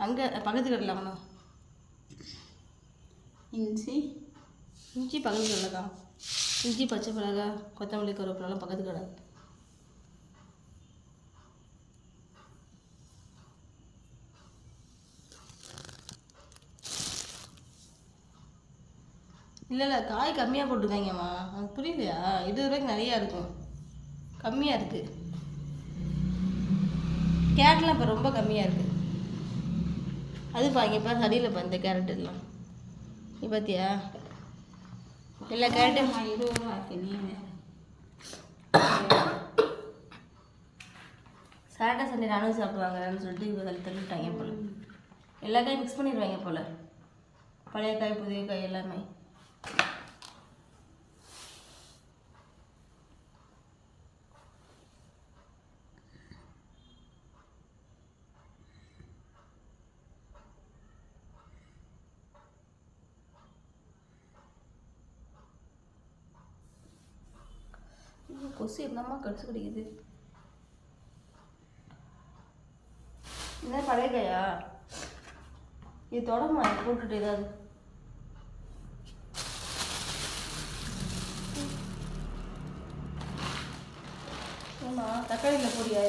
அங்கே பக்கத்து கடையில் வாங்கணும். இஞ்சி பக்கத்து கடையில் தான். இஞ்சி, பச்சை மிளகா, கொத்தமல்லி, கருவேப்பிலாம் பக்கத்து கடை. இல்லை காய் கம்மியாக போட்டுருக்காங்கம்மா. அது புரியலையா? 20 ரூபாய்க்கு நிறையா இருக்கும், கம்மியாக இருக்குது. கேரட்லாம் இப்போ ரொம்ப கம்மியாக இருக்குது. அது பாருங்கப்பா, சரியில்லைப்பா இந்த கேரட் எல்லாம். நீ பார்த்தியா? எல்லா கேரட்டும் 20 ரூபாய்க்கு. நீங்கள் சாட்டர்டே சண்டே நானும் சாப்பிடுவாங்கன்னு சொல்லிட்டு இப்போ தள்ளிட்டாங்க போல். எல்லா காயும் மிக்ஸ் பண்ணிடுவாங்க போல், பழைய காய் புதிய காய் எல்லாமே. கொசு என்னம்மா கடிச்சு கடிக்குது. இதான் பழைய காயா? இது தொடமா போட்டுட்டு ஏதாவது. ஏம்மா தக்காளியில் போடியா?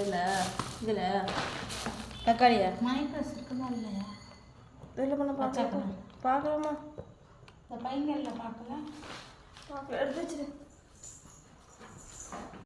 இதில் தக்காளியா? மைக்ரோஸ் இருக்குதா இல்லையா? வெளில பண்ண பார்க்கலாமா? இந்த பையன்களில் பார்க்கல. எடுத்து வச்சுரு.